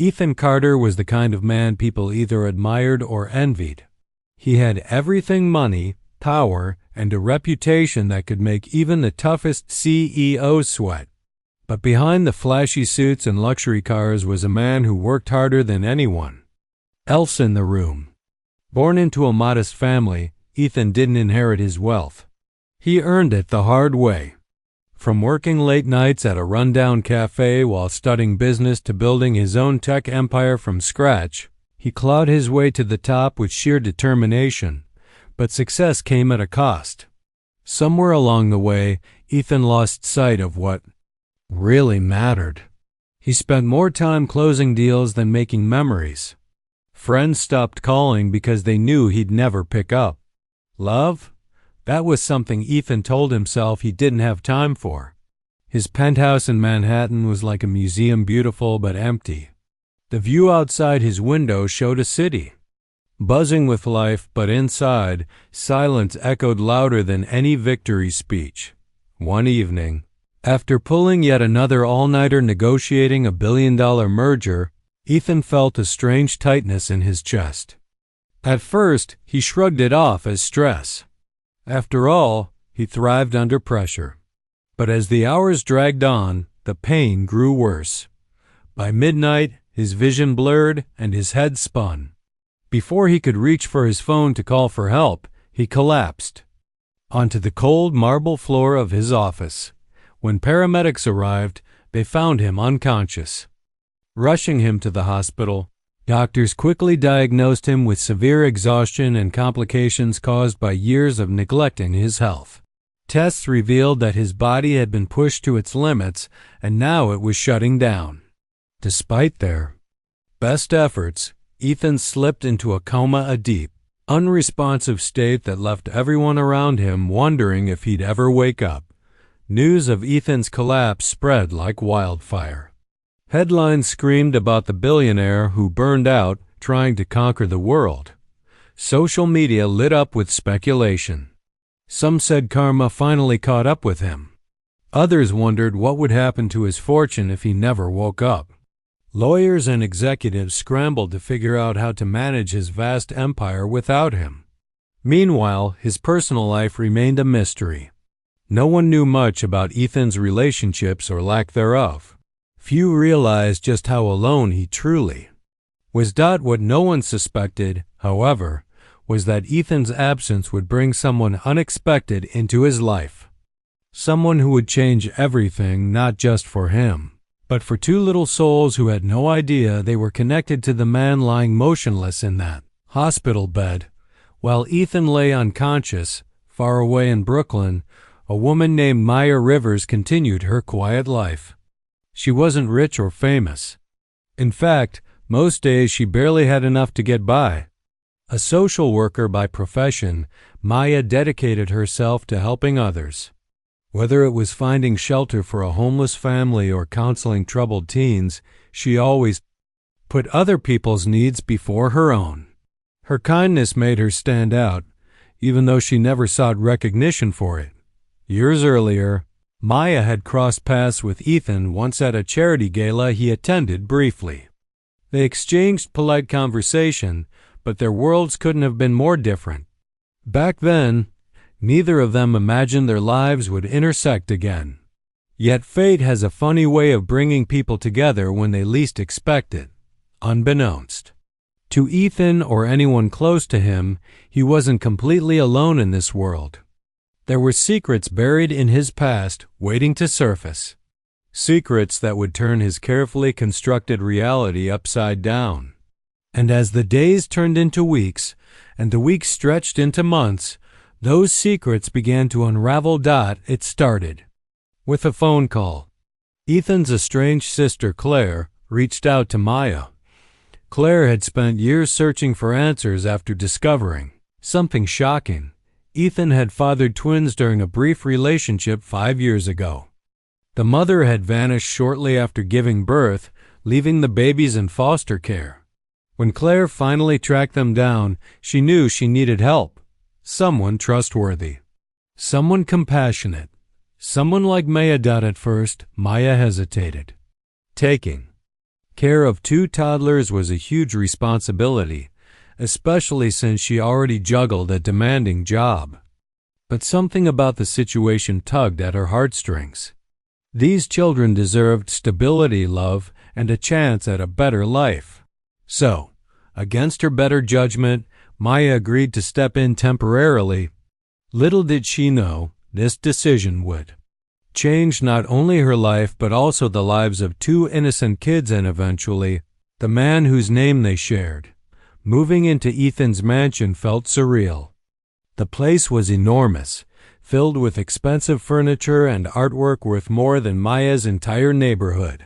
Ethan Carter was the kind of man people either admired or envied. He had everything: money, power, and a reputation that could make even the toughest CEO sweat. But behind the flashy suits and luxury cars was a man who worked harder than anyone else in the room. Born into a modest family, Ethan didn't inherit his wealth. He earned it the hard way. From working late nights at a rundown cafe while studying business to building his own tech empire from scratch, he clawed his way to the top with sheer determination, but success came at a cost. Somewhere along the way, Ethan lost sight of what really mattered. He spent more time closing deals than making memories. Friends stopped calling because they knew he'd never pick up. Love? That was something Ethan told himself he didn't have time for. His penthouse in Manhattan was like a museum, beautiful but empty. The view outside his window showed a city, buzzing with life, but inside, silence echoed louder than any victory speech. One evening, after pulling yet another all-nighter negotiating a billion-dollar merger, Ethan felt a strange tightness in his chest. At first, he shrugged it off as stress. After all, he thrived under pressure. But as the hours dragged on, the pain grew worse. By midnight, his vision blurred and his head spun. Before he could reach for his phone to call for help, he collapsed onto the cold marble floor of his office. When paramedics arrived, they found him unconscious. Rushing him to the hospital, doctors quickly diagnosed him with severe exhaustion and complications caused by years of neglecting his health. Tests revealed that his body had been pushed to its limits, and now it was shutting down. Despite their best efforts, Ethan slipped into a coma, a deep, unresponsive state that left everyone around him wondering if he'd ever wake up. News of Ethan's collapse spread like wildfire. Headlines screamed about the billionaire who burned out trying to conquer the world. Social media lit up with speculation. Some said karma finally caught up with him. Others wondered what would happen to his fortune if he never woke up. Lawyers and executives scrambled to figure out how to manage his vast empire without him. Meanwhile, his personal life remained a mystery. No one knew much about Ethan's relationships or lack thereof. Few realized just how alone he truly was. What no one suspected, however, was that Ethan's absence would bring someone unexpected into his life. Someone who would change everything, not just for him, but for two little souls who had no idea they were connected to the man lying motionless in that hospital bed. While Ethan lay unconscious, far away in Brooklyn, a woman named Maya Rivers continued her quiet life. She wasn't rich or famous. In fact, most days she barely had enough to get by. A social worker by profession, Maya dedicated herself to helping others. Whether it was finding shelter for a homeless family or counseling troubled teens, she always put other people's needs before her own. Her kindness made her stand out, even though she never sought recognition for it. Years earlier, Maya had crossed paths with Ethan once at a charity gala he attended briefly. They exchanged polite conversation, but their worlds couldn't have been more different. Back then, neither of them imagined their lives would intersect again. Yet fate has a funny way of bringing people together when they least expect it, unbeknownst. To Ethan or anyone close to him, he wasn't completely alone in this world. There were secrets buried in his past waiting to surface. Secrets that would turn his carefully constructed reality upside down. And as the days turned into weeks, and the weeks stretched into months, those secrets began to unravel. It started with a phone call. Ethan's estranged sister, Claire, reached out to Maya. Claire had spent years searching for answers after discovering something shocking. Ethan had fathered twins during a brief relationship 5 years ago. The mother had vanished shortly after giving birth, leaving the babies in foster care. When Claire finally tracked them down, she knew she needed help. Someone trustworthy. Someone compassionate. Someone like Maya. At first, Maya hesitated. Taking Care of two toddlers was a huge responsibility, especially since she already juggled a demanding job. But something about the situation tugged at her heartstrings. These children deserved stability, love, and a chance at a better life. So, against her better judgment, Maya agreed to step in temporarily. Little did she know, this decision would change not only her life but also the lives of two innocent kids and eventually, the man whose name they shared. Moving into Ethan's mansion felt surreal. The place was enormous, filled with expensive furniture and artwork worth more than Maya's entire neighborhood.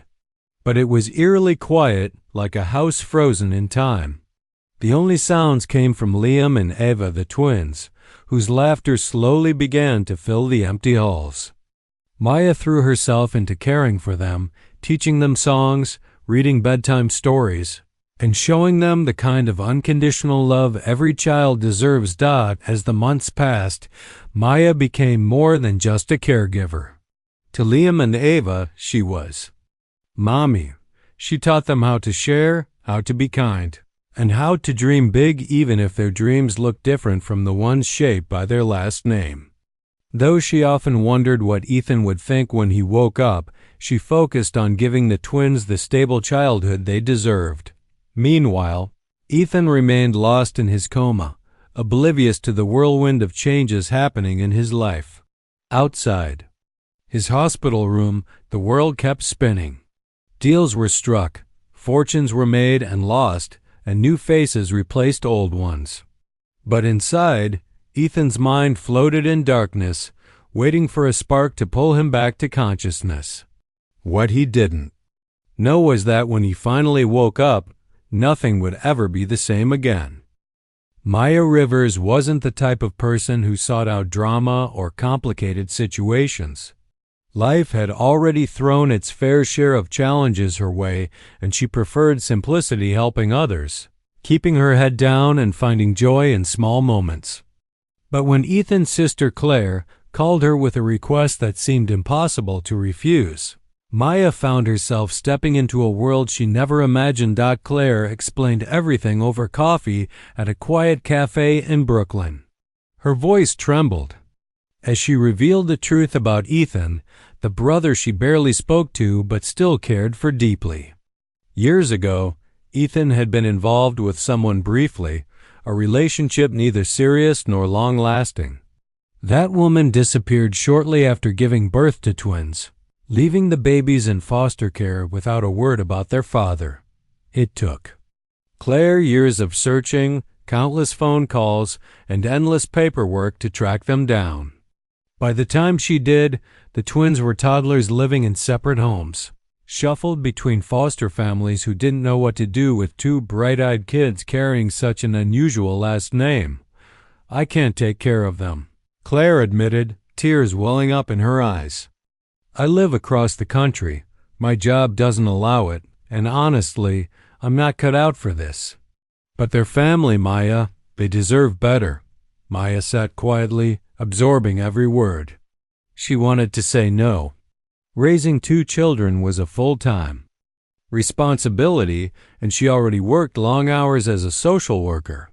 But it was eerily quiet, like a house frozen in time. The only sounds came from Liam and Eva, the twins, whose laughter slowly began to fill the empty halls. Maya threw herself into caring for them, teaching them songs, reading bedtime stories, and showing them the kind of unconditional love every child deserves. As the months passed, Maya became more than just a caregiver. To Liam and Eva, she was Mommy. She taught them how to share, how to be kind, and how to dream big even if their dreams looked different from the ones shaped by their last name. Though she often wondered what Ethan would think when he woke up, she focused on giving the twins the stable childhood they deserved. Meanwhile, Ethan remained lost in his coma, oblivious to the whirlwind of changes happening in his life. Outside his hospital room, the world kept spinning. Deals were struck, fortunes were made and lost, and new faces replaced old ones. But inside, Ethan's mind floated in darkness, waiting for a spark to pull him back to consciousness. What he didn't know was that when he finally woke up, nothing would ever be the same again. Maya Rivers wasn't the type of person who sought out drama or complicated situations. Life had already thrown its fair share of challenges her way, and she preferred simplicity, helping others, keeping her head down and finding joy in small moments. But when Ethan's sister Claire called her with a request that seemed impossible to refuse, Maya found herself stepping into a world she never imagined. Claire explained everything over coffee at a quiet cafe in Brooklyn. Her voice trembled as she revealed the truth about Ethan, the brother she barely spoke to but still cared for deeply. Years ago, Ethan had been involved with someone briefly, a relationship neither serious nor long-lasting. That woman disappeared shortly after giving birth to twins, leaving the babies in foster care without a word about their father. It took Claire years of searching, countless phone calls, and endless paperwork to track them down. By the time she did, the twins were toddlers living in separate homes, shuffled between foster families who didn't know what to do with two bright-eyed kids carrying such an unusual last name. "I can't take care of them," Claire admitted, tears welling up in her eyes. "I live across the country. My job doesn't allow it, and honestly, I'm not cut out for this." "But they're family, Maya. They deserve better." Maya sat quietly, absorbing every word. She wanted to say no. Raising two children was a full-time responsibility, and she already worked long hours as a social worker.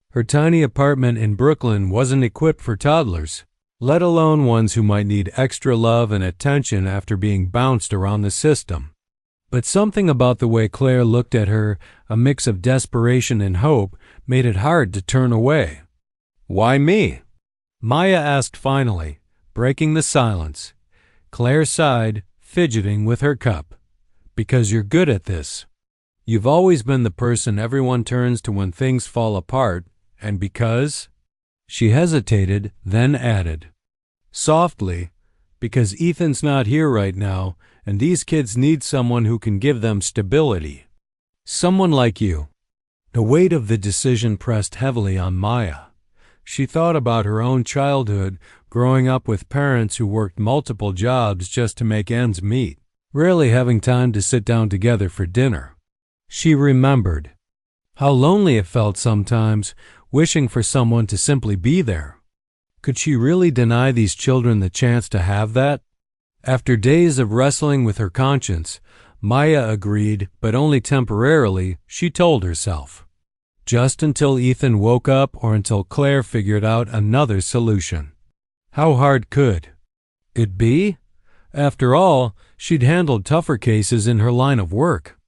Her tiny apartment in Brooklyn wasn't equipped for toddlers, let alone ones who might need extra love and attention after being bounced around the system. But something about the way Claire looked at her, a mix of desperation and hope, made it hard to turn away. "Why me?" Maya asked finally, breaking the silence. Claire sighed, fidgeting with her cup. "Because you're good at this. You've always been the person everyone turns to when things fall apart, and because—" She hesitated, then added, softly, "because Ethan's not here right now, and these kids need someone who can give them stability. Someone like you." The weight of the decision pressed heavily on Maya. She thought about her own childhood, growing up with parents who worked multiple jobs just to make ends meet, rarely having time to sit down together for dinner. She remembered how lonely it felt sometimes, wishing for someone to simply be there. Could she really deny these children the chance to have that? After days of wrestling with her conscience, Maya agreed, but only temporarily, she told herself. Just until Ethan woke up or until Claire figured out another solution. How hard could it be? After all, she'd handled tougher cases in her line of work.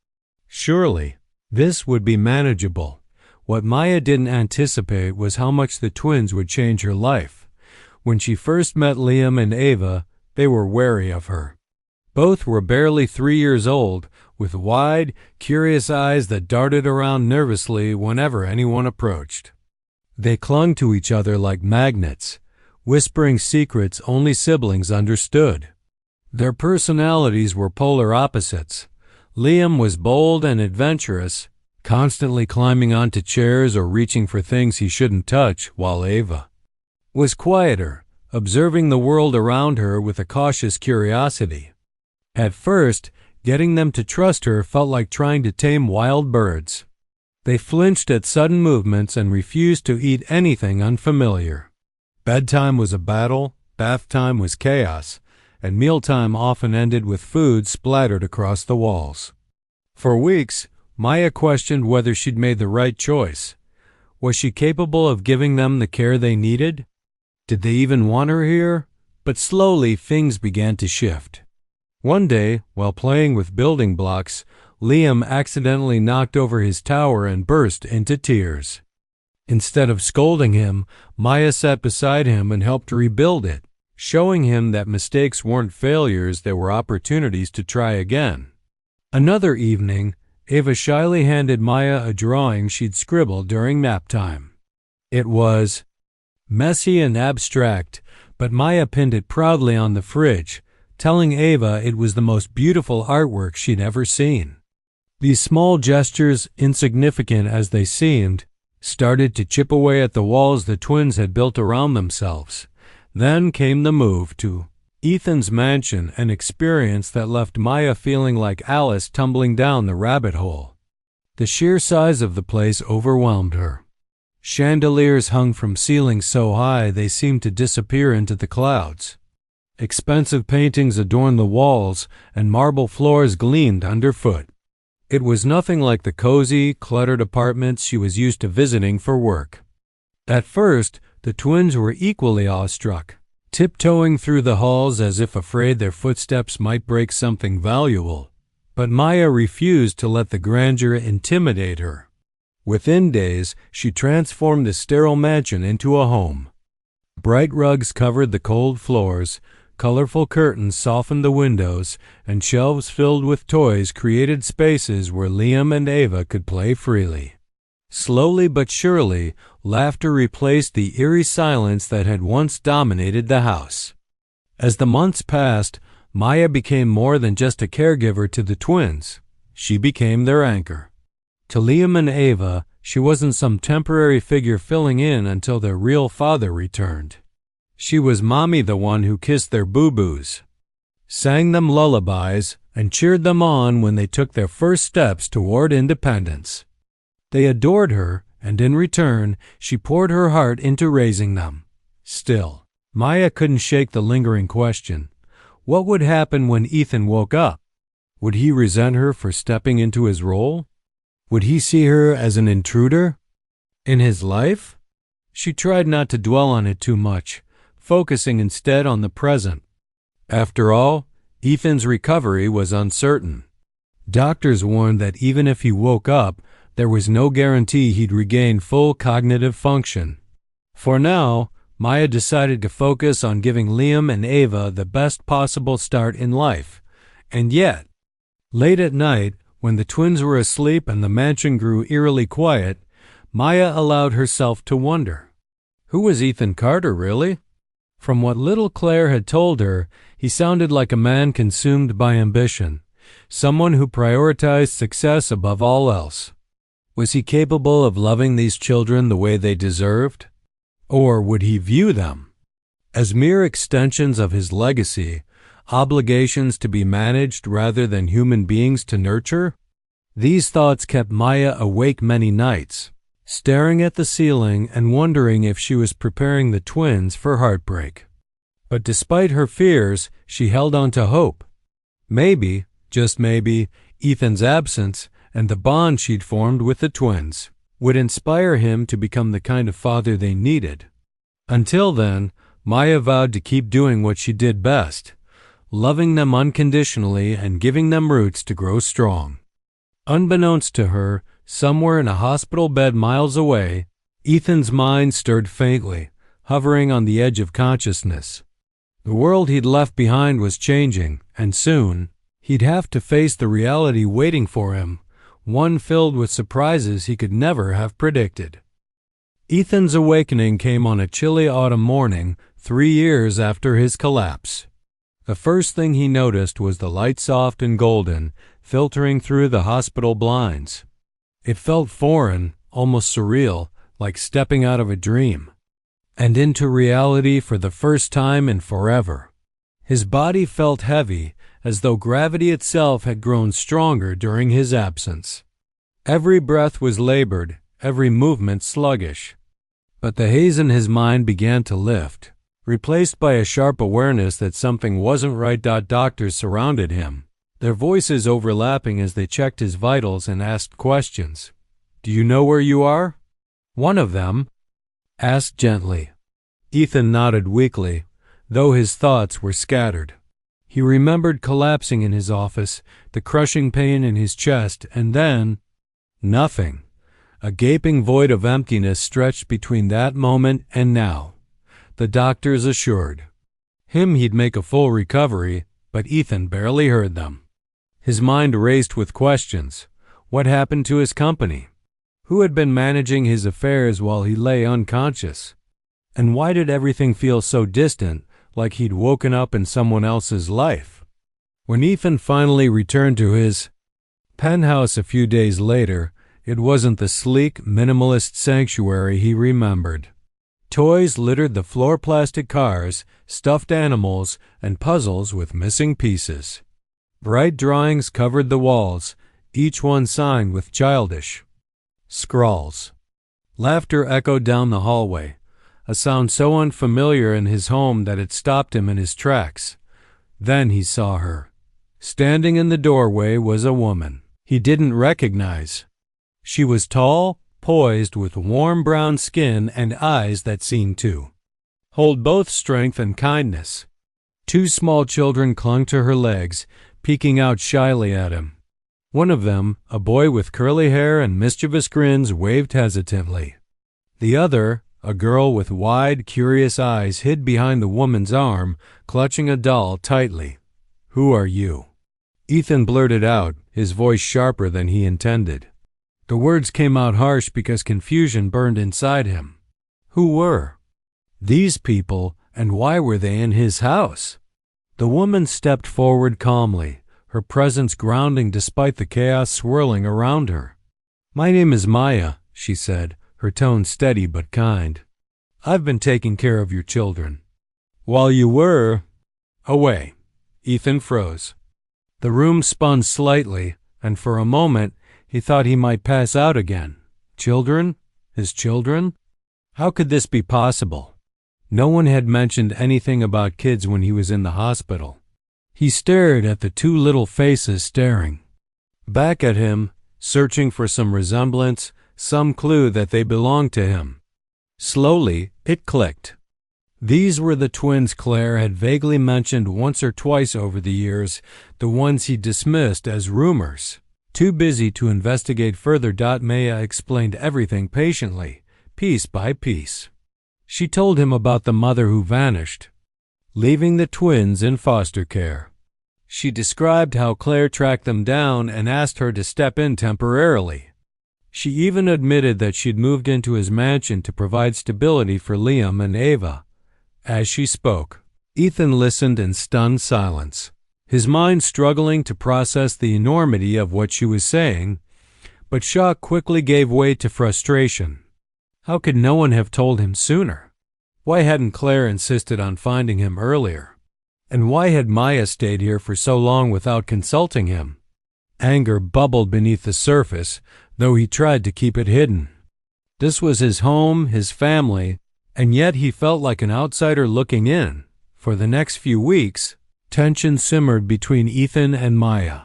Surely, this would be manageable. What Maya didn't anticipate was how much the twins would change her life. When she first met Liam and Ava, they were wary of her. Both were barely 3 years old, with wide, curious eyes that darted around nervously whenever anyone approached. They clung to each other like magnets, whispering secrets only siblings understood. Their personalities were polar opposites. Liam was bold and adventurous, constantly climbing onto chairs or reaching for things he shouldn't touch, while Ava was quieter, observing the world around her with a cautious curiosity. At first, getting them to trust her felt like trying to tame wild birds. They flinched at sudden movements and refused to eat anything unfamiliar. Bedtime was a battle, bath time was chaos, and mealtime often ended with food splattered across the walls. For weeks, Maya questioned whether she'd made the right choice. Was she capable of giving them the care they needed? Did they even want her here? But slowly things began to shift. One day, while playing with building blocks, Liam accidentally knocked over his tower and burst into tears. Instead of scolding him, Maya sat beside him and helped rebuild it, showing him that mistakes weren't failures, they were opportunities to try again. Another evening, Ava shyly handed Maya a drawing she'd scribbled during nap time. It was messy and abstract, but Maya pinned it proudly on the fridge, telling Ava it was the most beautiful artwork she'd ever seen. These small gestures, insignificant as they seemed, started to chip away at the walls the twins had built around themselves. Then came the move to Ethan's mansion, an experience that left Maya feeling like Alice tumbling down the rabbit hole. The sheer size of the place overwhelmed her. Chandeliers hung from ceilings so high they seemed to disappear into the clouds. Expensive paintings adorned the walls, and marble floors gleamed underfoot. It was nothing like the cozy, cluttered apartments she was used to visiting for work. At first, the twins were equally awestruck, tiptoeing through the halls as if afraid their footsteps might break something valuable. But Maya refused to let the grandeur intimidate her. Within days, she transformed the sterile mansion into a home. Bright rugs covered the cold floors, colorful curtains softened the windows, and shelves filled with toys created spaces where Liam and Ava could play freely. Slowly but surely, laughter replaced the eerie silence that had once dominated the house. As the months passed, Maya became more than just a caregiver to the twins. She became their anchor. To Liam and Ava, she wasn't some temporary figure filling in until their real father returned. She was Mommy, the one who kissed their boo-boos, sang them lullabies, and cheered them on when they took their first steps toward independence. They adored her, and in return, she poured her heart into raising them. Still, Maya couldn't shake the lingering question. What would happen when Ethan woke up? Would he resent her for stepping into his role? Would he see her as an intruder in his life? She tried not to dwell on it too much, focusing instead on the present. After all, Ethan's recovery was uncertain. Doctors warned that even if he woke up, there was no guarantee he'd regain full cognitive function. For now, Maya decided to focus on giving Liam and Ava the best possible start in life. And yet, late at night, when the twins were asleep and the mansion grew eerily quiet, Maya allowed herself to wonder. Who was Ethan Carter, really? From what little Claire had told her, he sounded like a man consumed by ambition, someone who prioritized success above all else. Was he capable of loving these children the way they deserved? Or would he view them as mere extensions of his legacy, obligations to be managed rather than human beings to nurture? These thoughts kept Maya awake many nights, staring at the ceiling and wondering if she was preparing the twins for heartbreak. But despite her fears, she held on to hope. Maybe, just maybe, Ethan's absence and the bond she'd formed with the twins would inspire him to become the kind of father they needed. Until then, Maya vowed to keep doing what she did best, loving them unconditionally and giving them roots to grow strong. Unbeknownst to her, somewhere in a hospital bed miles away, Ethan's mind stirred faintly, hovering on the edge of consciousness. The world he'd left behind was changing, and soon, he'd have to face the reality waiting for him, one filled with surprises he could never have predicted. Ethan's awakening came on a chilly autumn morning 3 years after his collapse. The first thing he noticed was the light, soft and golden, filtering through the hospital blinds. It felt foreign, almost surreal, like stepping out of a dream, and into reality for the first time in forever. His body felt heavy, as though gravity itself had grown stronger during his absence. Every breath was labored, every movement sluggish. But the haze in his mind began to lift, replaced by a sharp awareness that something wasn't right. Doctors surrounded him, their voices overlapping as they checked his vitals and asked questions. "Do you know where you are?" one of them asked gently. Ethan nodded weakly, though his thoughts were scattered. He remembered collapsing in his office, the crushing pain in his chest, and then nothing. A gaping void of emptiness stretched between that moment and now. The doctors assured him he'd make a full recovery, but Ethan barely heard them. His mind raced with questions. What happened to his company? Who had been managing his affairs while he lay unconscious? And why did everything feel so distant, like he'd woken up in someone else's life? When Ethan finally returned to his penthouse a few days later, it wasn't the sleek, minimalist sanctuary he remembered. Toys littered the floor, plastic cars, stuffed animals, and puzzles with missing pieces. Bright drawings covered the walls, each one signed with childish scrawls. Laughter echoed down the hallway, a sound so unfamiliar in his home that it stopped him in his tracks. Then he saw her. Standing in the doorway was a woman he didn't recognize. She was tall, poised, with warm brown skin and eyes that seemed to hold both strength and kindness. 2 small children clung to her legs, peeking out shyly at him. One of them, a boy with curly hair and mischievous grins, waved hesitantly. The other, a girl with wide, curious eyes, hid behind the woman's arm, clutching a doll tightly. "Who are you?" Ethan blurted out, his voice sharper than he intended. The words came out harsh because confusion burned inside him. Who were these people, and why were they in his house? The woman stepped forward calmly, her presence grounding despite the chaos swirling around her. "My name is Maya," she said, her tone steady but kind. "I've been taking care of your children while you were away." Ethan froze. The room spun slightly, and for a moment he thought he might pass out again. Children? His children? How could this be possible? No one had mentioned anything about kids when he was in the hospital. He stared at the 2 little faces staring back at him, searching for some resemblance, some clue that they belonged to him. Slowly, it clicked. These were the twins Claire had vaguely mentioned once or twice over the years, the ones he dismissed as rumors. Too busy to investigate further, Maya explained everything patiently, piece by piece. She told him about the mother who vanished, leaving the twins in foster care. She described how Claire tracked them down and asked her to step in temporarily. She even admitted that she'd moved into his mansion to provide stability for Liam and Ava. As she spoke, Ethan listened in stunned silence, his mind struggling to process the enormity of what she was saying, but shock quickly gave way to frustration. How could no one have told him sooner? Why hadn't Claire insisted on finding him earlier? And why had Maya stayed here for so long without consulting him? Anger bubbled beneath the surface, though he tried to keep it hidden. This was his home, his family, and yet he felt like an outsider looking in. For the next few weeks, tension simmered between Ethan and Maya.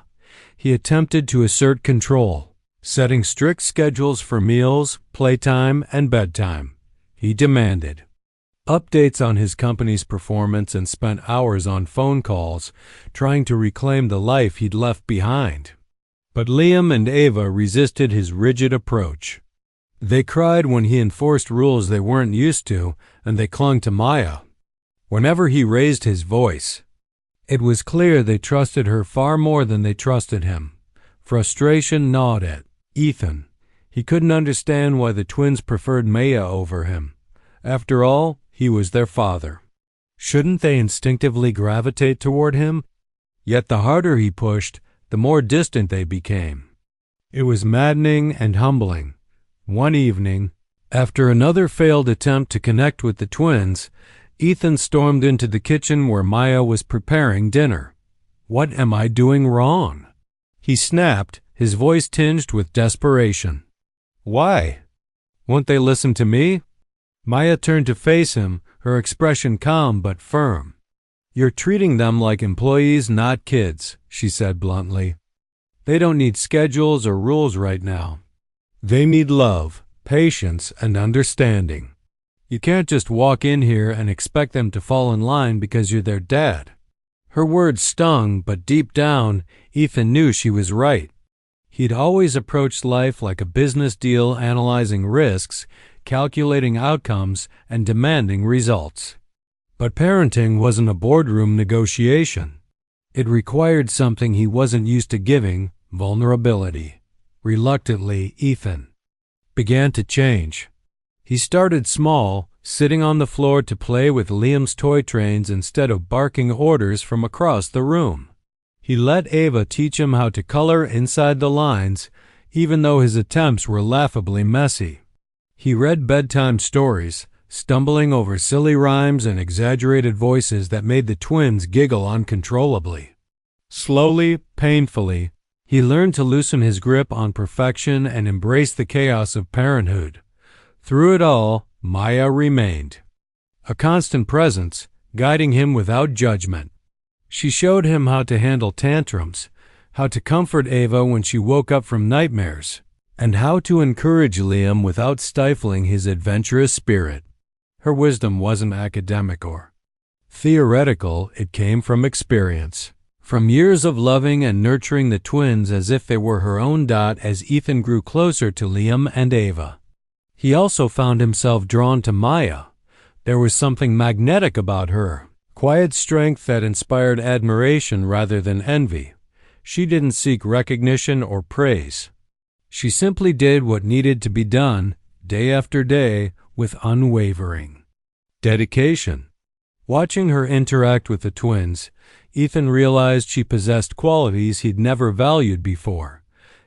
he attempted to assert control, setting strict schedules for meals, playtime, and bedtime. He demanded updates on his company's performance and spent hours on phone calls trying to reclaim the life he'd left behind. But Liam and Ava resisted his rigid approach. They cried when he enforced rules they weren't used to, and they clung to Maya. Whenever he raised his voice, it was clear they trusted her far more than they trusted him. Frustration gnawed at Ethan. He couldn't understand why the twins preferred Maya over him. After all, he was their father. Shouldn't they instinctively gravitate toward him? Yet the harder he pushed, the more distant they became. It was maddening and humbling. One evening, after another failed attempt to connect with the twins, Ethan stormed into the kitchen where Maya was preparing dinner. "What am I doing wrong?" he snapped, his voice tinged with desperation. "Why? Won't they listen to me?" Maya turned to face him, her expression calm but firm. "You're treating them like employees, not kids," she said bluntly. "They don't need schedules or rules right now. They need love, patience, and understanding. You can't just walk in here and expect them to fall in line because you're their dad." Her words stung, but deep down, Ethan knew she was right. He'd always approached life like a business deal, analyzing risks, calculating outcomes, and demanding results. But parenting wasn't a boardroom negotiation. It required something he wasn't used to giving: vulnerability. Reluctantly, Ethan began to change. He started small, sitting on the floor to play with Liam's toy trains instead of barking orders from across the room. He let Ava teach him how to color inside the lines, even though his attempts were laughably messy. He read bedtime stories, stumbling over silly rhymes and exaggerated voices that made the twins giggle uncontrollably. Slowly, painfully, he learned to loosen his grip on perfection and embrace the chaos of parenthood. Through it all, Maya remained, a constant presence, guiding him without judgment. She showed him how to handle tantrums, how to comfort Ava when she woke up from nightmares, and how to encourage Liam without stifling his adventurous spirit. Her wisdom wasn't academic or theoretical, it came from experience. From years of loving and nurturing the twins as if they were her own. As Ethan grew closer to Liam and Ava, he also found himself drawn to Maya. There was something magnetic about her, quiet strength that inspired admiration rather than envy. She didn't seek recognition or praise. She simply did what needed to be done, day after day, with unwavering dedication. Watching her interact with the twins, Ethan realized she possessed qualities he'd never valued before: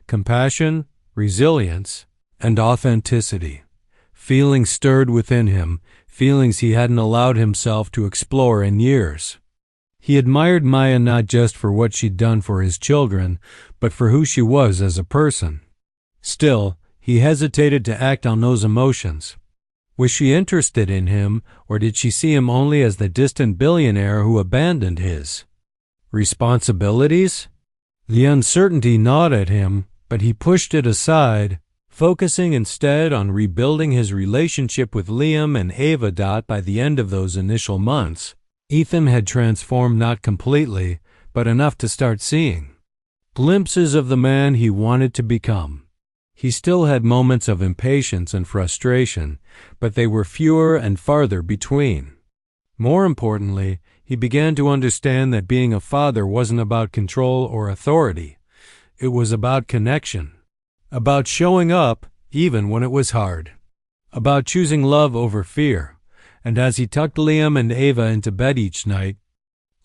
compassion, resilience, and authenticity. Feelings stirred within him, feelings he hadn't allowed himself to explore in years. He admired Maya not just for what she'd done for his children, but for who she was as a person. Still, he hesitated to act on those emotions. Was she interested in him, or did she see him only as the distant billionaire who abandoned his responsibilities? The uncertainty gnawed at him, but he pushed it aside, focusing instead on rebuilding his relationship with Liam and Ava. By the end of those initial months, Ethan had transformed not completely, but enough to start seeing glimpses of the man he wanted to become. He still had moments of impatience and frustration, but they were fewer and farther between. More importantly, he began to understand that being a father wasn't about control or authority. It was about connection, about showing up even when it was hard, about choosing love over fear. And as he tucked Liam and Ava into bed each night,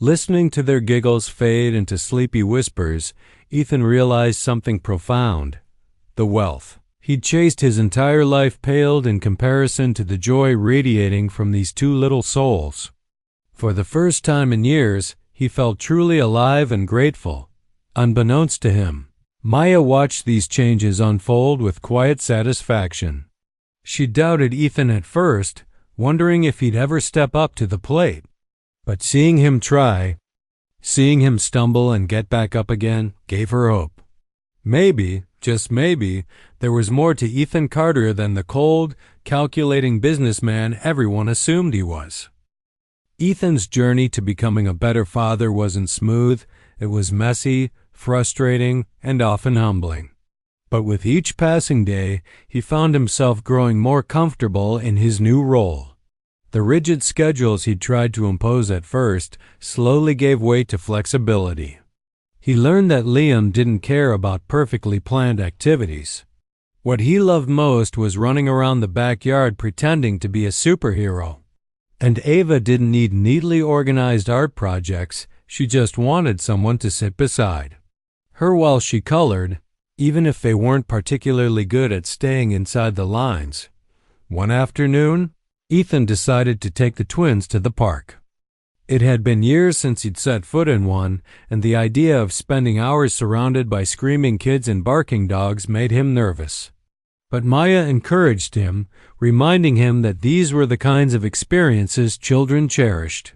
listening to their giggles fade into sleepy whispers, Ethan realized something profound. The wealth he'd chased his entire life paled in comparison to the joy radiating from these two little souls. For the first time in years, he felt truly alive and grateful. Unbeknownst to him, Maya watched these changes unfold with quiet satisfaction. She doubted Ethan at first, wondering if he'd ever step up to the plate. But seeing him try, seeing him stumble and get back up again, gave her hope. Maybe, just maybe, there was more to Ethan Carter than the cold, calculating businessman everyone assumed he was. Ethan's journey to becoming a better father wasn't smooth. It was messy, frustrating, and often humbling. But with each passing day, he found himself growing more comfortable in his new role. The rigid schedules he'd tried to impose at first slowly gave way to flexibility. He learned that Liam didn't care about perfectly planned activities. What he loved most was running around the backyard pretending to be a superhero. And Ava didn't need neatly organized art projects, she just wanted someone to sit beside her while she colored, even if they weren't particularly good at staying inside the lines. One afternoon, Ethan decided to take the twins to the park. It had been years since he'd set foot in one, and the idea of spending hours surrounded by screaming kids and barking dogs made him nervous. But Maya encouraged him, reminding him that these were the kinds of experiences children cherished.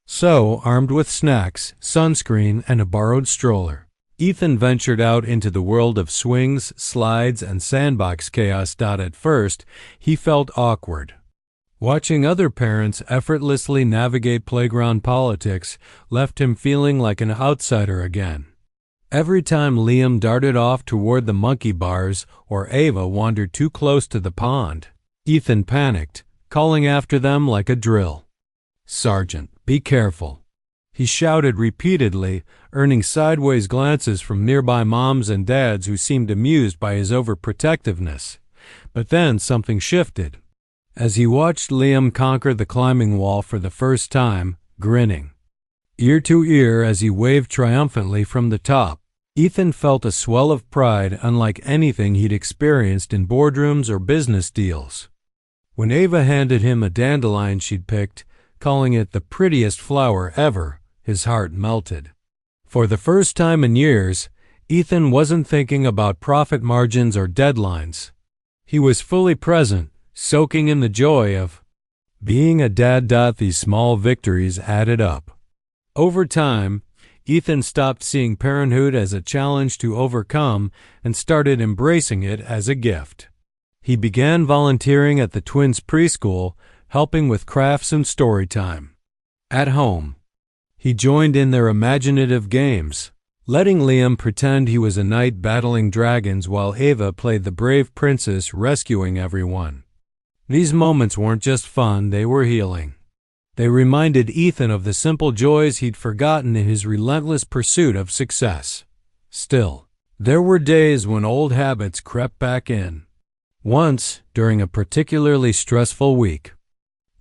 So, armed with snacks, sunscreen, and a borrowed stroller, Ethan ventured out into the world of swings, slides, and sandbox chaos. At first, he felt awkward. Watching other parents effortlessly navigate playground politics left him feeling like an outsider again. Every time Liam darted off toward the monkey bars or Ava wandered too close to the pond, Ethan panicked, calling after them like a drill. "Sergeant, be careful," he shouted repeatedly, earning sideways glances from nearby moms and dads who seemed amused by his overprotectiveness. But then something shifted. As he watched Liam conquer the climbing wall for the first time, grinning ear to ear as he waved triumphantly from the top, Ethan felt a swell of pride unlike anything he'd experienced in boardrooms or business deals. When Ava handed him a dandelion she'd picked, calling it the prettiest flower ever, his heart melted. For the first time in years, Ethan wasn't thinking about profit margins or deadlines. He was fully present, soaking in the joy of being a dad. These small victories added up. Over time, Ethan stopped seeing parenthood as a challenge to overcome and started embracing it as a gift. He began volunteering at the twins' preschool, helping with crafts and story time. At home, he joined in their imaginative games, letting Liam pretend he was a knight battling dragons while Ava played the brave princess rescuing everyone. These moments weren't just fun, they were healing. They reminded Ethan of the simple joys he'd forgotten in his relentless pursuit of success. Still, there were days when old habits crept back in. Once, during a particularly stressful week.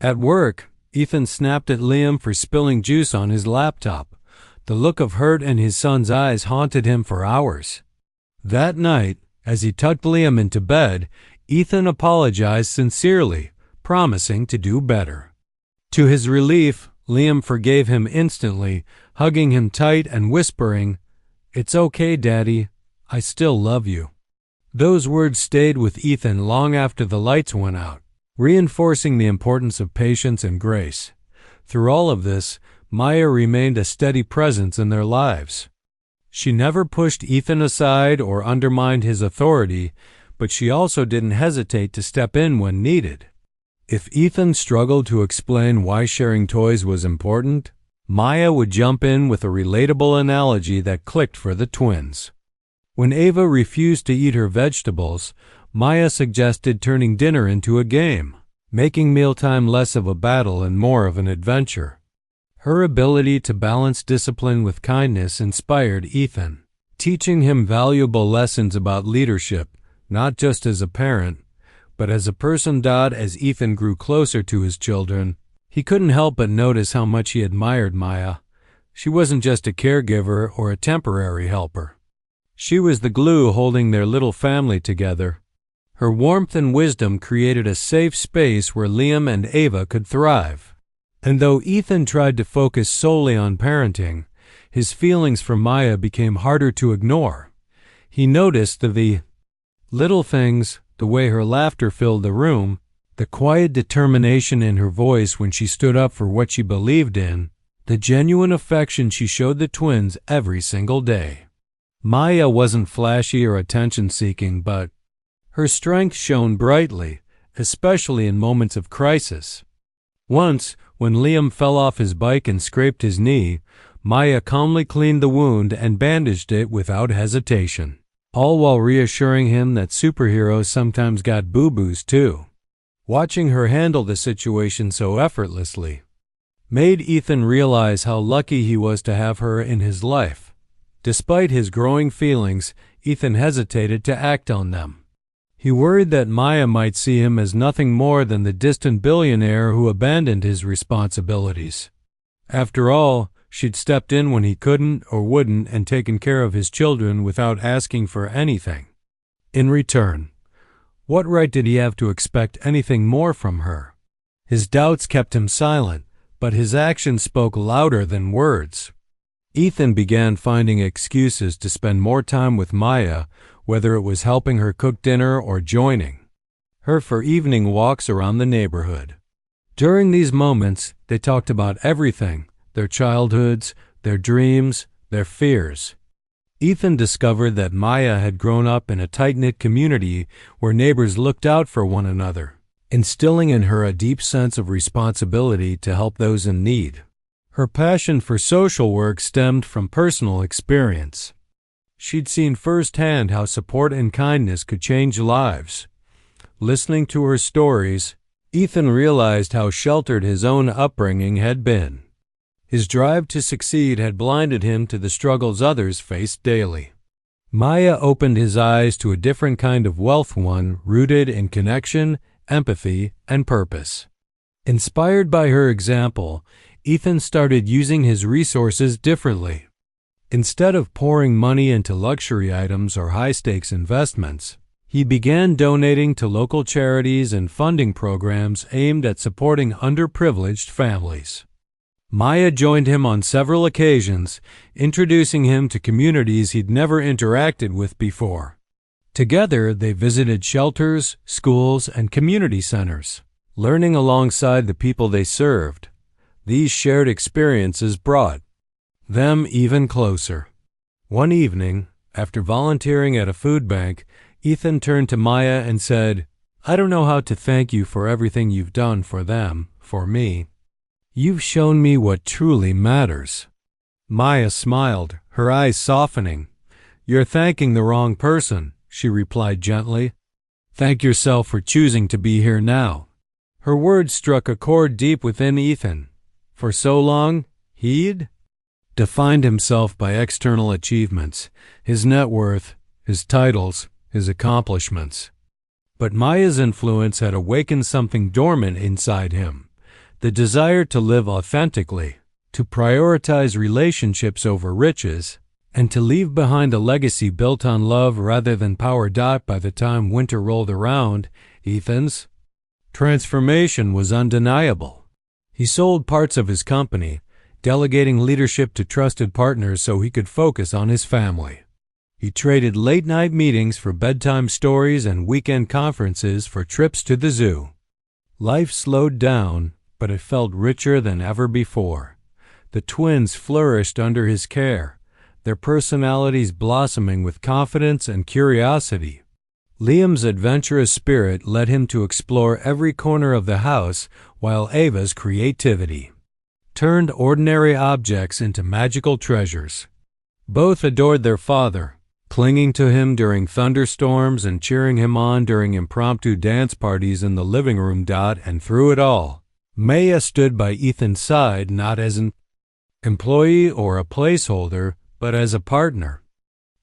At work, Ethan snapped at Liam for spilling juice on his laptop. The look of hurt in his son's eyes haunted him for hours. That night, as he tucked Liam into bed, Ethan apologized sincerely, promising to do better. To his relief, Liam forgave him instantly, hugging him tight and whispering, "It's okay, Daddy. I still love you." Those words stayed with Ethan long after the lights went out, reinforcing the importance of patience and grace. Through all of this, Maya remained a steady presence in their lives. She never pushed Ethan aside or undermined his authority, but she also didn't hesitate to step in when needed. If Ethan struggled to explain why sharing toys was important, Maya would jump in with a relatable analogy that clicked for the twins. When Ava refused to eat her vegetables, Maya suggested turning dinner into a game, making mealtime less of a battle and more of an adventure. Her ability to balance discipline with kindness inspired Ethan, teaching him valuable lessons about leadership, not just as a parent, but as a person. As Ethan grew closer to his children, he couldn't help but notice how much he admired Maya. She wasn't just a caregiver or a temporary helper. She was the glue holding their little family together. Her warmth and wisdom created a safe space where Liam and Ava could thrive. And though Ethan tried to focus solely on parenting, his feelings for Maya became harder to ignore. He noticed the little things, the way her laughter filled the room, the quiet determination in her voice when she stood up for what she believed in, the genuine affection she showed the twins every single day. Maya wasn't flashy or attention-seeking, but her strength shone brightly, especially in moments of crisis. Once, when Liam fell off his bike and scraped his knee, Maya calmly cleaned the wound and bandaged it without hesitation, all while reassuring him that superheroes sometimes got boo-boos too. Watching her handle the situation so effortlessly made Ethan realize how lucky he was to have her in his life. Despite his growing feelings, Ethan hesitated to act on them. He worried that Maya might see him as nothing more than the distant billionaire who abandoned his responsibilities. After all, she'd stepped in when he couldn't or wouldn't and taken care of his children without asking for anything in return. What right did he have to expect anything more from her? His doubts kept him silent, but his actions spoke louder than words. Ethan began finding excuses to spend more time with Maya, whether it was helping her cook dinner or joining her for evening walks around the neighborhood. During these moments, they talked about everything: their childhoods, their dreams, their fears. Ethan discovered that Maya had grown up in a tight-knit community where neighbors looked out for one another, instilling in her a deep sense of responsibility to help those in need. Her passion for social work stemmed from personal experience. She'd seen firsthand how support and kindness could change lives. Listening to her stories, Ethan realized how sheltered his own upbringing had been. His drive to succeed had blinded him to the struggles others faced daily. Maya opened his eyes to a different kind of wealth, one rooted in connection, empathy, and purpose. Inspired by her example, Ethan started using his resources differently. Instead of pouring money into luxury items or high-stakes investments, he began donating to local charities and funding programs aimed at supporting underprivileged families. Maya joined him on several occasions, introducing him to communities he'd never interacted with before. Together, they visited shelters, schools, and community centers, learning alongside the people they served. These shared experiences brought them even closer. One evening, after volunteering at a food bank, Ethan turned to Maya and said, "I don't know how to thank you for everything you've done for them, for me. You've shown me what truly matters." Maya smiled, her eyes softening. "You're thanking the wrong person," she replied gently. "Thank yourself for choosing to be here now." Her words struck a chord deep within Ethan. For so long, he'd defined himself by external achievements, his net worth, his titles, his accomplishments. But Maya's influence had awakened something dormant inside him. The desire to live authentically, to prioritize relationships over riches, and to leave behind a legacy built on love rather than power. By the time winter rolled around, Ethan's transformation was undeniable. He sold parts of his company, delegating leadership to trusted partners so he could focus on his family. He traded late-night meetings for bedtime stories and weekend conferences for trips to the zoo. Life slowed down, but it felt richer than ever before. The twins flourished under his care, their personalities blossoming with confidence and curiosity. Liam's adventurous spirit led him to explore every corner of the house, while Ava's creativity turned ordinary objects into magical treasures. Both adored their father, clinging to him during thunderstorms and cheering him on during impromptu dance parties in the living room. And through it all, Maya stood by Ethan's side not as an employee or a placeholder, but as a partner.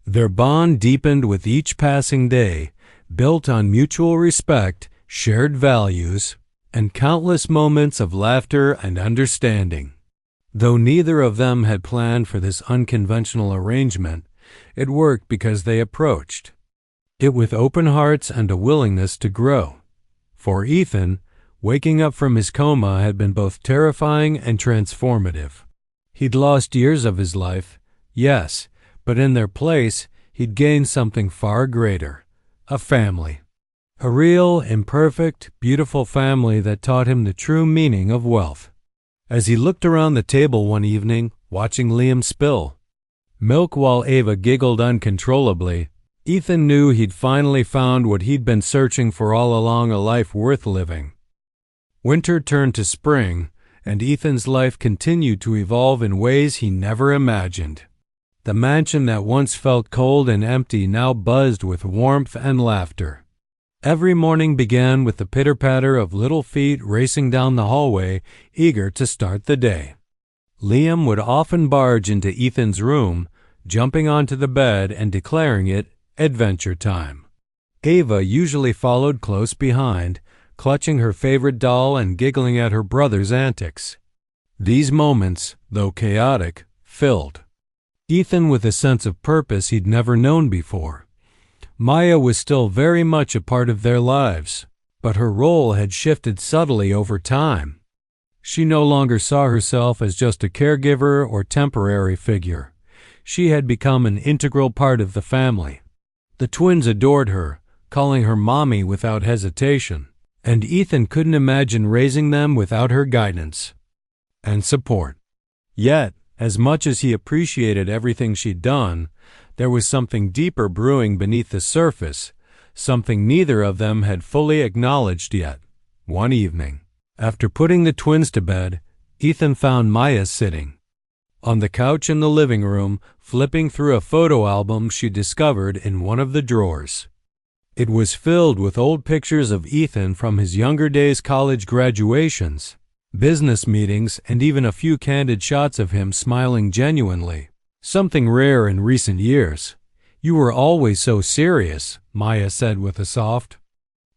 Their bond deepened with each passing day, built on mutual respect, shared values, and countless moments of laughter and understanding. Though neither of them had planned for this unconventional arrangement, it worked because they approached it with open hearts and a willingness to grow. For Ethan, waking up from his coma had been both terrifying and transformative. He'd lost years of his life, yes, but in their place, he'd gained something far greater: a family. A real, imperfect, beautiful family that taught him the true meaning of wealth. As he looked around the table one evening, watching Liam spill milk while Ava giggled uncontrollably. Ethan knew he'd finally found what he'd been searching for all along, a life worth living. Winter turned to spring, and Ethan's life continued to evolve in ways he never imagined. The mansion that once felt cold and empty now buzzed with warmth and laughter. Every morning began with the pitter-patter of little feet racing down the hallway, eager to start the day. Liam would often barge into Ethan's room, jumping onto the bed and declaring it adventure time. Ava usually followed close behind, clutching her favorite doll and giggling at her brother's antics. These moments, though chaotic, filled Ethan with a sense of purpose he'd never known before. Maya was still very much a part of their lives, but her role had shifted subtly over time. She no longer saw herself as just a caregiver or temporary figure. She had become an integral part of the family. The twins adored her, calling her Mommy without hesitation, and Ethan couldn't imagine raising them without her guidance and support. Yet, as much as he appreciated everything she'd done, there was something deeper brewing beneath the surface, something neither of them had fully acknowledged yet. One evening, after putting the twins to bed, Ethan found Maya sitting on the couch in the living room, flipping through a photo album she discovered in one of the drawers. It was filled with old pictures of Ethan from his younger days, college graduations, business meetings, and even a few candid shots of him smiling genuinely. Something rare in recent years. "You were always so serious," Maya said with a soft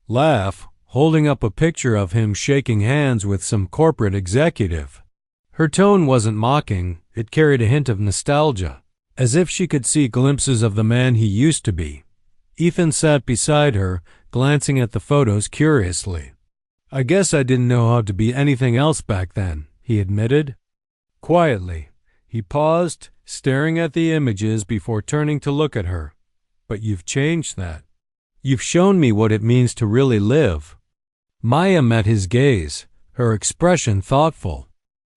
laugh, holding up a picture of him shaking hands with some corporate executive. Her tone wasn't mocking, it carried a hint of nostalgia, as if she could see glimpses of the man he used to be. Ethan sat beside her, glancing at the photos curiously. "I guess I didn't know how to be anything else back then," he admitted. Quietly, he paused, staring at the images before turning to look at her. "But you've changed that. You've shown me what it means to really live." Maya met his gaze, her expression thoughtful.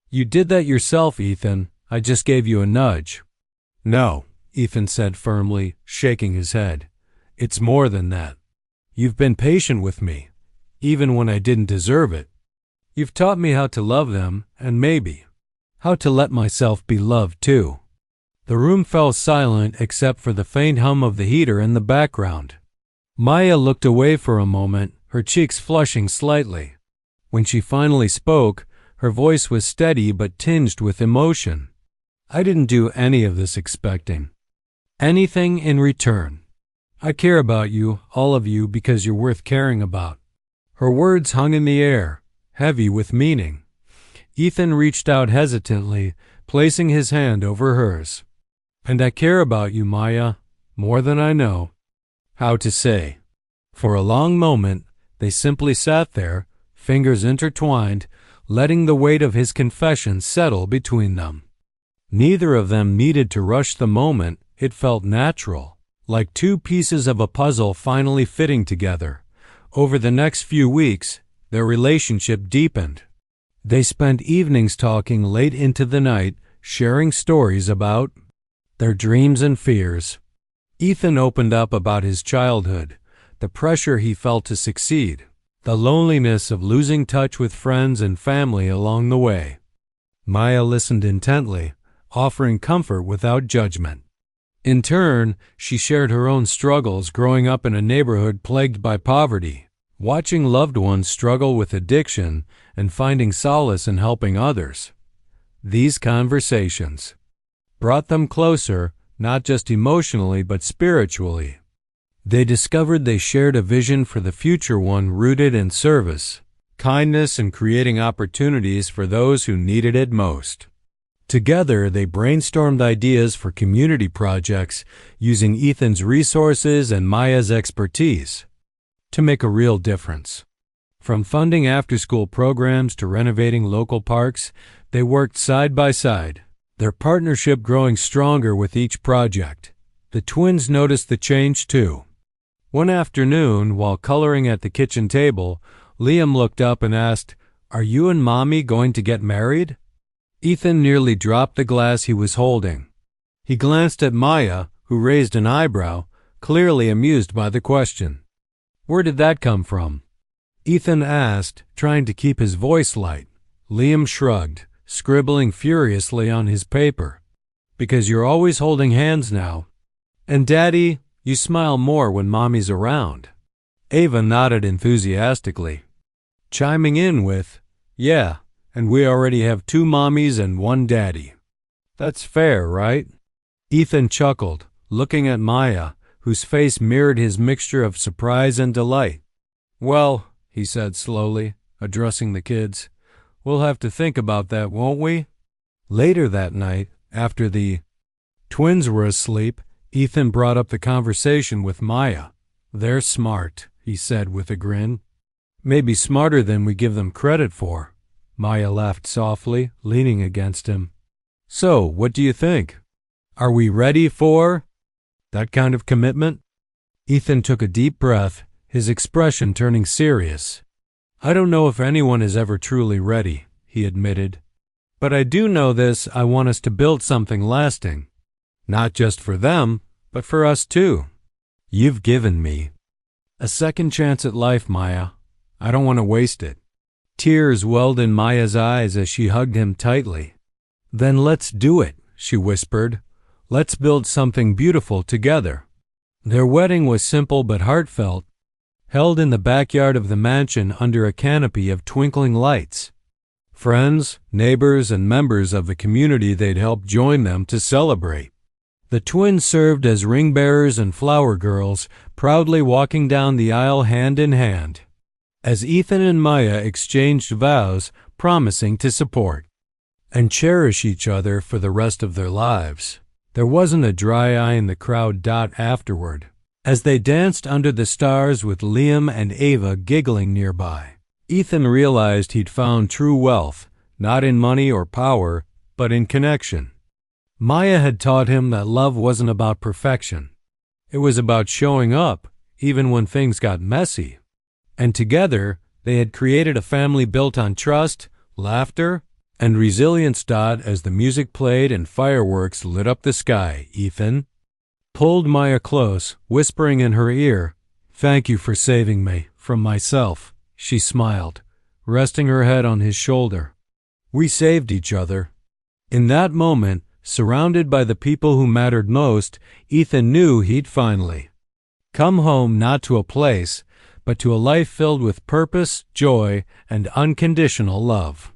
"You did that yourself, Ethan. I just gave you a nudge." "No," Ethan said firmly, shaking his head. "It's more than that. You've been patient with me, even when I didn't deserve it. You've taught me how to love them, and maybe how to let myself be loved too." The room fell silent except for the faint hum of the heater in the background. Maya looked away for a moment, her cheeks flushing slightly. When she finally spoke, her voice was steady but tinged with emotion. "I didn't do any of this expecting anything in return. I care about you, all of you, because you're worth caring about." Her words hung in the air, heavy with meaning. Ethan reached out hesitantly, placing his hand over hers. "And I care about you, Maya, more than I know how to say." For a long moment, they simply sat there, fingers intertwined, letting the weight of his confession settle between them. Neither of them needed to rush the moment. It felt natural, like two pieces of a puzzle finally fitting together. Over the next few weeks, their relationship deepened. They spent evenings talking late into the night, sharing stories about their dreams and fears. Ethan opened up about his childhood, the pressure he felt to succeed, the loneliness of losing touch with friends and family along the way. Maya listened intently, offering comfort without judgment. In turn, she shared her own struggles growing up in a neighborhood plagued by poverty, watching loved ones struggle with addiction and finding solace in helping others. These conversations brought them closer, not just emotionally but spiritually. They discovered they shared a vision for the future, one rooted in service, kindness, and creating opportunities for those who needed it most. Together, they brainstormed ideas for community projects using Ethan's resources and Maya's expertise to make a real difference. From funding after-school programs to renovating local parks, they worked side by side, their partnership growing stronger with each project. The twins noticed the change too. One afternoon, while coloring at the kitchen table, Liam looked up and asked, "Are you and Mommy going to get married?" Ethan nearly dropped the glass he was holding. He glanced at Maya, who raised an eyebrow, clearly amused by the question. "Where did that come from?" Ethan asked, trying to keep his voice light. Liam shrugged, scribbling furiously on his paper. "Because you're always holding hands now. And Daddy, you smile more when Mommy's around." Ava nodded enthusiastically, chiming in with, "Yeah, and we already have 2 mommies and 1 daddy. That's fair, right?" Ethan chuckled, looking at Maya, whose face mirrored his mixture of surprise and delight. "Well," he said slowly, addressing the kids, "we'll have to think about that, won't we?" Later that night, after the twins were asleep, Ethan brought up the conversation with Maya. "They're smart," he said with a grin. "Maybe smarter than we give them credit for." Maya laughed softly, leaning against him. "So, what do you think? Are we ready for that kind of commitment?" Ethan took a deep breath, his expression turning serious. "I don't know if anyone is ever truly ready," he admitted. "But I do know this: I want us to build something lasting. Not just for them, but for us too. You've given me a second chance at life, Maya. I don't want to waste it." Tears welled in Maya's eyes as she hugged him tightly. "Then let's do it," she whispered. "Let's build something beautiful together." Their wedding was simple but heartfelt, held in the backyard of the mansion under a canopy of twinkling lights. Friends, neighbors, and members of the community they'd helped joined them to celebrate. The twins served as ring bearers and flower girls, proudly walking down the aisle hand in hand, as Ethan and Maya exchanged vows, promising to support and cherish each other for the rest of their lives. There wasn't a dry eye in the crowd afterward, as they danced under the stars with Liam and Ava giggling nearby. Ethan realized he'd found true wealth, not in money or power, but in connection. Maya had taught him that love wasn't about perfection. It was about showing up, even when things got messy. And together, they had created a family built on trust, laughter, and resilience. As the music played and fireworks lit up the sky, Ethan pulled Maya close, whispering in her ear, "Thank you for saving me from myself." She smiled, resting her head on his shoulder. "We saved each other." In that moment, surrounded by the people who mattered most, Ethan knew he'd finally come home, not to a place, but to a life filled with purpose, joy, and unconditional love.